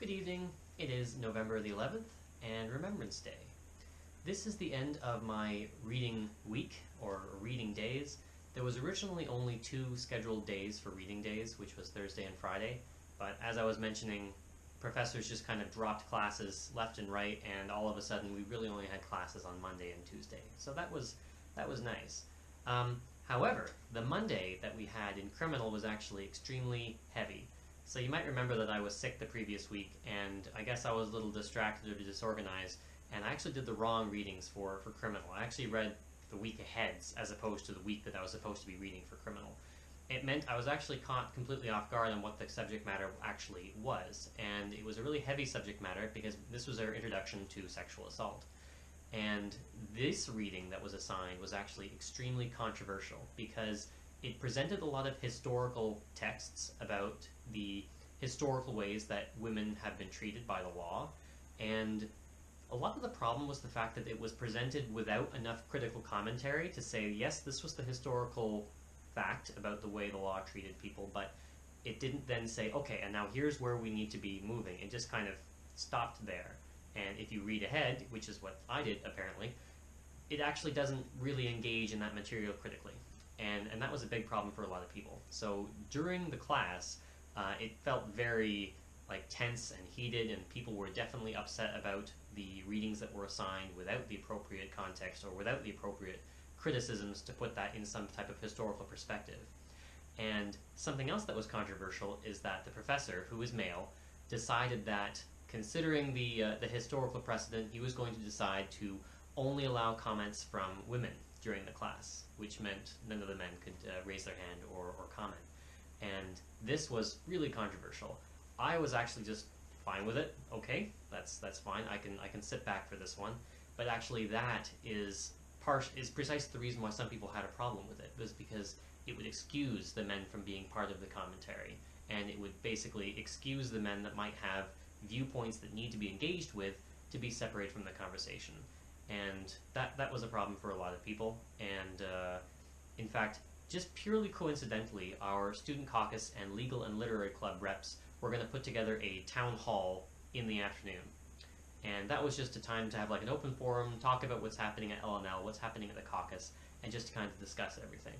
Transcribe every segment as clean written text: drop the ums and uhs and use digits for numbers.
Good evening. It is November the 11th and Remembrance Day. This is the end of my reading week, or reading days. There was originally only 2 scheduled days for reading days, which was Thursday and Friday, but as I was mentioning, professors just kind of dropped classes left and right, and all of a sudden we really only had classes on Monday and Tuesday. So that was nice. However, the Monday that we had in criminal was actually extremely heavy. So you might remember that I was sick the previous week, and I guess I was a little distracted or disorganized, and I actually did the wrong readings for criminal. I actually read the week ahead as opposed to the week that I was supposed to be reading for criminal. It meant I was actually caught completely off guard on what the subject matter actually was, and it was a really heavy subject matter because this was our introduction to sexual assault. And this reading that was assigned was actually extremely controversial because it presented a lot of historical texts about the historical ways that women have been treated by the law, and a lot of the problem was the fact that it was presented without enough critical commentary to say, yes, this was the historical fact about the way the law treated people, but it didn't then say, okay, and now here's where we need to be moving. It just kind of stopped there. And if you read ahead, which is what I did apparently, it actually doesn't really engage in that material critically. And that was a big problem for a lot of people. So during the class, it felt very tense and heated, and people were definitely upset about the readings that were assigned without the appropriate context or without the appropriate criticisms to put that in some type of historical perspective. And something else that was controversial is that the professor, who is male, decided that considering the historical precedent, he was going to decide to only allow comments from women during the class, which meant none of the men could raise their hand or comment. And this was really controversial. I was actually just fine with it. Okay, that's fine. I can sit back for this one. But actually, that is precisely the reason why some people had a problem with it, was because it would excuse the men from being part of the commentary, and it would basically excuse the men that might have viewpoints that need to be engaged with to be separated from the conversation. And that was a problem for a lot of people. And in fact, just purely coincidentally, our student caucus and legal and literary club reps were going to put together a town hall in the afternoon. And that was just a time to have an open forum, talk about what's happening at LNL, what's happening at the caucus, and just to kind of discuss everything.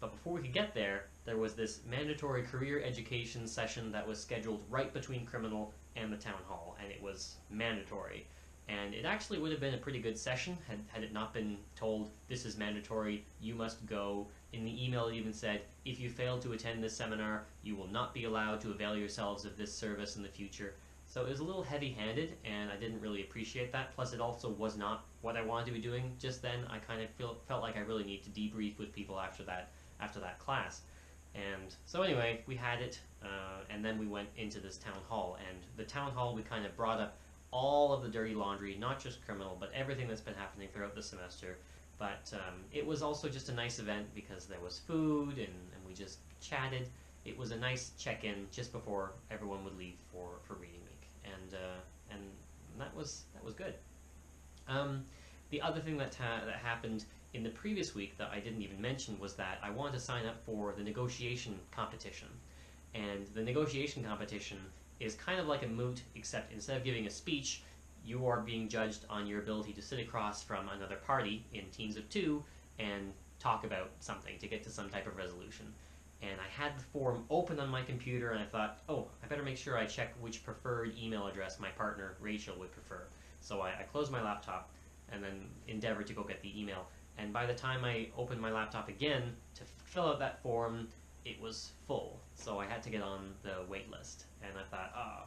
But before we could get there, there was this mandatory career education session that was scheduled right between criminal and the town hall, and it was mandatory. And it actually would have been a pretty good session had it not been told, this is mandatory, you must go. In the email it even said, if you fail to attend this seminar, you will not be allowed to avail yourselves of this service in the future. So it was a little heavy-handed, and I didn't really appreciate that. Plus, it also was not what I wanted to be doing just then. I kind of felt like I really need to debrief with people after that class. And so anyway, we had it, and then we went into this town hall. And the town hall, we kind of brought up all of the dirty laundry, not just criminal, but everything that's been happening throughout the semester. But it was also just a nice event because there was food, and we just chatted. It was a nice check-in just before everyone would leave for reading week, and that was good. The other thing that happened in the previous week that I didn't even mention was that I wanted to sign up for the negotiation competition, and the negotiation competition is kind of like a moot, except instead of giving a speech, you are being judged on your ability to sit across from another party in teams of 2 and talk about something to get to some type of resolution. And I had the form open on my computer, and I thought, oh, I better make sure I check which preferred email address my partner, Rachel, would prefer. So I closed my laptop and then endeavored to go get the email. And by the time I opened my laptop again to fill out that form, it was full. So I had to get on the wait list. And I thought,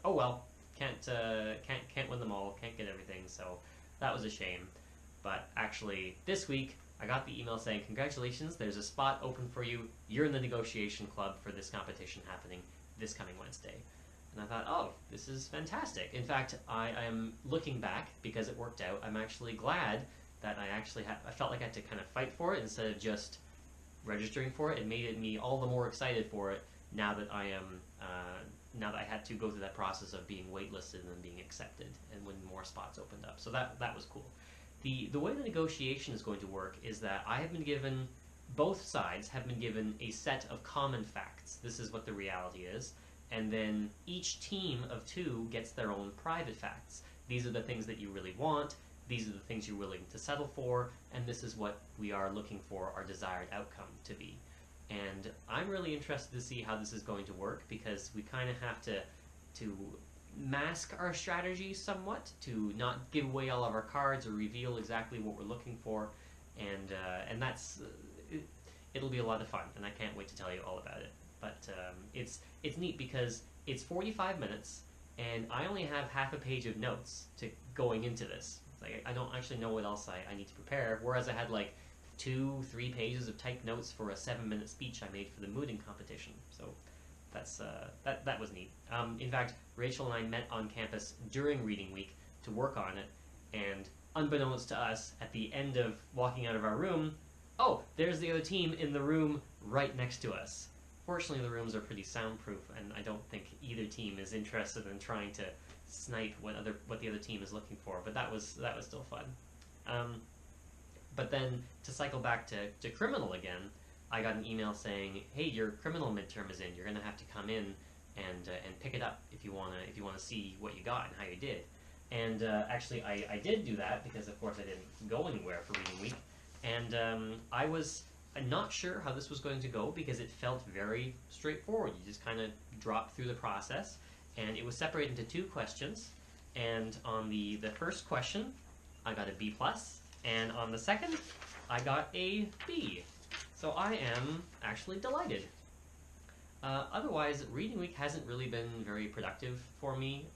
oh well, can't win them all, can't get everything, so that was a shame. But actually, this week, I got the email saying, congratulations, there's a spot open for you. You're in the negotiation club for this competition happening this coming Wednesday. And I thought, oh, this is fantastic. In fact, I am looking back, because it worked out, I'm actually glad that I felt like I had to kind of fight for it instead of just registering for it. It made me all the more excited for it now that I had to go through that process of being waitlisted and then being accepted, and when more spots opened up. So that was cool. The way the negotiation is going to work is that both sides have been given a set of common facts. This is what the reality is. and then each team of 2 gets their own private facts. These are the things that you really want, these are the things you're willing to settle for, and this is what we are looking for our desired outcome to be. And I'm really interested to see how this is going to work, because we kind of have to mask our strategy somewhat, to not give away all of our cards or reveal exactly what we're looking for, and that's it'll be a lot of fun, and I can't wait to tell you all about it. But it's neat because it's 45 minutes, and I only have half a page of notes going into this. Like, I don't actually know what else I need to prepare, whereas I had like 2-3 pages of typed notes for a 7-minute speech I made for the mooting competition. So that's that was neat. In fact, Rachel and I met on campus during reading week to work on it, and unbeknownst to us, at the end of walking out of our room, oh, there's the other team in the room right next to us. Fortunately, the rooms are pretty soundproof, and I don't think either team is interested in trying to snipe what the other team is looking for. But that was still fun. But then to cycle back to criminal again, I got an email saying, "Hey, your criminal midterm is in. You're gonna have to come in and pick it up if you wanna see what you got and how you did." And actually, I did do that, because of course I didn't go anywhere for reading week, and I was not sure how this was going to go, because it felt very straightforward. You just kind of drop through the process, and it was separated into 2 questions. And on the first question, I got a B+, and on the second, I got a B. So I am actually delighted. Otherwise, reading week hasn't really been very productive for me,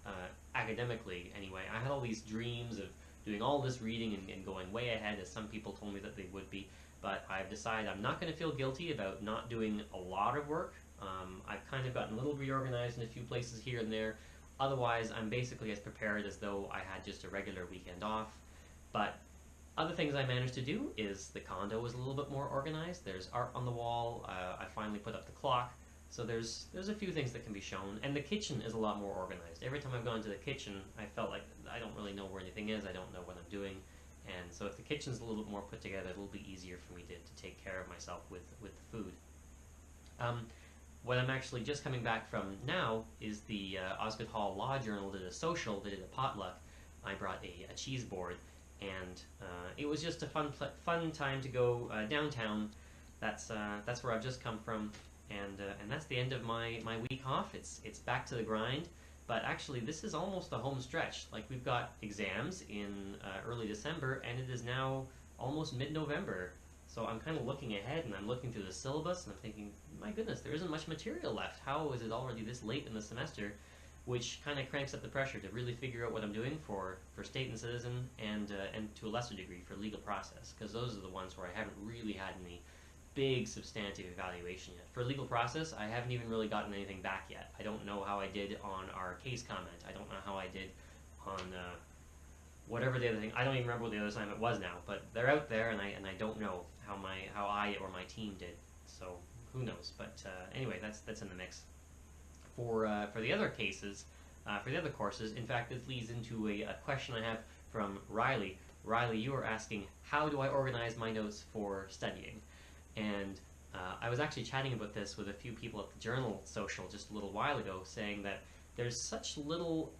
academically anyway. I had all these dreams of doing all this reading and going way ahead, as some people told me that they would be, but I've decided I'm not going to feel guilty about not doing a lot of work. I've kind of gotten a little reorganized in a few places here and there. Otherwise, I'm basically as prepared as though I had just a regular weekend off. But other things I managed to do is the condo was a little bit more organized. There's art on the wall. I finally put up the clock. So there's a few things that can be shown. And the kitchen is a lot more organized. Every time I've gone to the kitchen, I felt like I don't really know where anything is. I don't know what I'm doing. And so if the kitchen's a little bit more put together, it'll be easier for me to take care of myself with the food. What I'm actually just coming back from now is the Osgoode Hall Law Journal did a social, they did a potluck. I brought a cheese board, and it was just a fun time to go downtown. That's where I've just come from, and that's the end of my week off. It's back to the grind. But actually, this is almost the home stretch. Like, we've got exams in early December, and it is now almost mid-November. So I'm kind of looking ahead, and I'm looking through the syllabus, and I'm thinking, my goodness, there isn't much material left. How is it already this late in the semester? Which kind of cranks up the pressure to really figure out what I'm doing for state and citizen, and to a lesser degree for legal process, because those are the ones where I haven't really had any big substantive evaluation yet. For legal process, I haven't even really gotten anything back yet. I don't know how I did on our case comment. I don't know how I did on whatever the other thing. I don't even remember what the other assignment was now, but they're out there, and I don't know how I or my team did. So who knows? But anyway, that's in the mix. For the other cases, for the other courses, in fact, this leads into a question I have from Riley. Riley, you were asking, how do I organize my notes for studying? And I was actually chatting about this with a few people at the Journal Social just a little while ago, saying that there's such little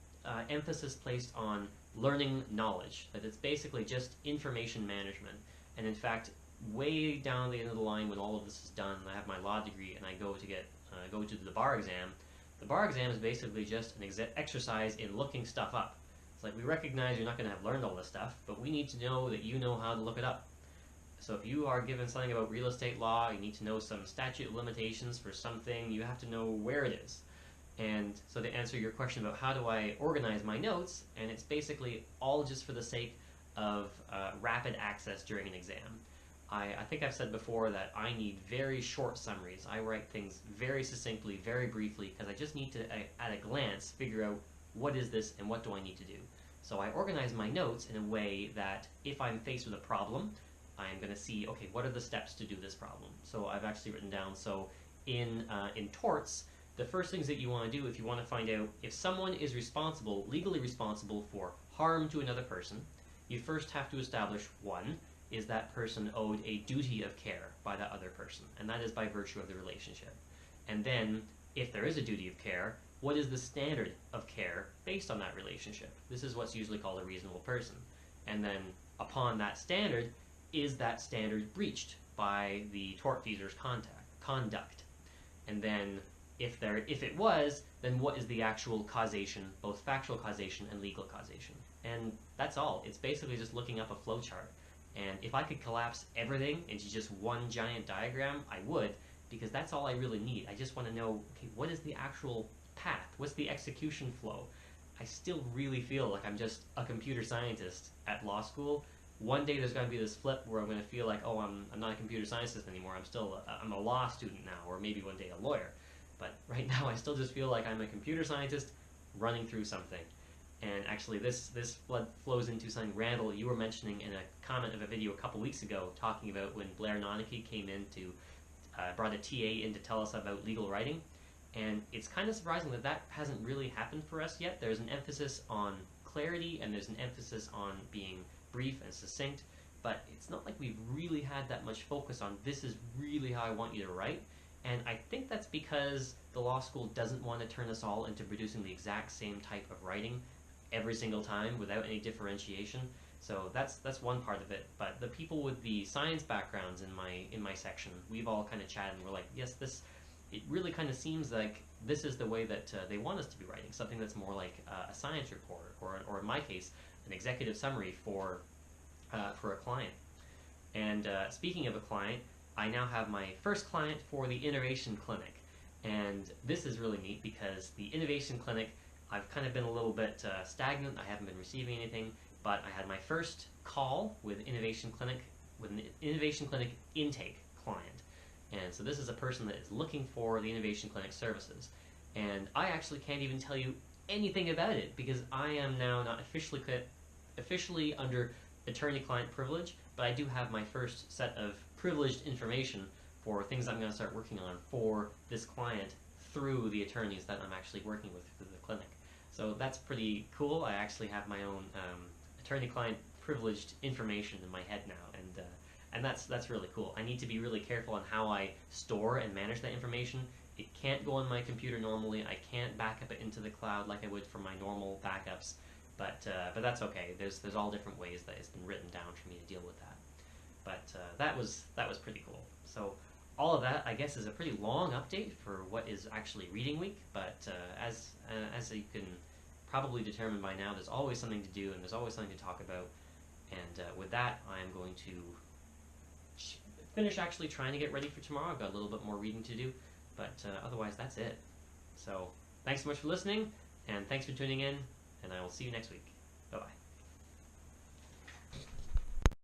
emphasis placed on learning knowledge, that it's basically just information management. And in fact, way down the end of the line, when all of this is done, I have my law degree and I go to the bar exam. The bar exam is basically just an exercise in looking stuff up. It's like, we recognize you're not going to have learned all this stuff, but we need to know that you know how to look it up. So if you are given something about real estate law, you need to know some statute of limitations for something, you have to know where it is. And so to answer your question about how do I organize my notes, and it's basically all just for the sake of rapid access during an exam. I think I've said before that I need very short summaries. I write things very succinctly, very briefly, because I just need to, at a glance, figure out what is this and what do I need to do. So I organize my notes in a way that if I'm faced with a problem, I'm going to see, okay, what are the steps to do this problem? So I've actually written down, so in torts, the first things that you want to do if you want to find out if someone is responsible, legally responsible for harm to another person, you first have to establish, one, is that person owed a duty of care by that other person, and that is by virtue of the relationship. And then, if there is a duty of care, what is the standard of care based on that relationship? This is what's usually called a reasonable person. And then upon that standard, is that standard breached by the tortfeasor's conduct? And then if it was, then what is the actual causation, both factual causation and legal causation? And that's all. It's basically just looking up a flowchart. And if I could collapse everything into just one giant diagram, I would, because that's all I really need. I just want to know, okay, what is the actual path? What's the execution flow? I still really feel like I'm just a computer scientist at law school. One day there's going to be this flip where I'm going to feel like, oh, I'm not a computer scientist anymore. I'm a law student now, or maybe one day a lawyer. But right now I still just feel like I'm a computer scientist running through something. And actually this flows into something, Randall, you were mentioning in a comment of a video a couple weeks ago, talking about when Blair Noneke came in to, brought a TA in to tell us about legal writing. And it's kind of surprising that that hasn't really happened for us yet. There's an emphasis on clarity, and there's an emphasis on being brief and succinct, but it's not like we've really had that much focus on, this is really how I want you to write. And I think that's because the law school doesn't want to turn us all into producing the exact same type of writing every single time without any differentiation. So that's one part of it. But the people with the science backgrounds in my section, we've all kind of chatted and we're like, yes, it really kind of seems like this is the way that they want us to be writing, something that's more like a science report, or in my case, an executive summary for a client. And speaking of a client, I now have my first client for the Innovation Clinic. And this is really neat because the Innovation Clinic, I've kind of been a little bit stagnant. I haven't been receiving anything, but I had my first call with an Innovation Clinic intake client. And so this is a person that is looking for the Innovation Clinic services. And I actually can't even tell you anything about it because I am now not officially under attorney-client privilege, but I do have my first set of privileged information for things I'm going to start working on for this client through the attorneys that I'm actually working with through the clinic. So that's pretty cool. I actually have my own attorney-client privileged information in my head now, and that's really cool. I need to be really careful on how I store and manage that information. It can't go on my computer normally. I can't back up it into the cloud like I would for my normal backups. But that's okay. There's all different ways that it's been written down for me to deal with that. But that was pretty cool. So all of that, I guess, is a pretty long update for what is actually reading week. But as you can probably determine by now, there's always something to do and there's always something to talk about. And with that, I am going to finish actually trying to get ready for tomorrow. I've got a little bit more reading to do, but otherwise that's it. So thanks so much for listening, and thanks for tuning in. And I will see you next week. Bye-bye.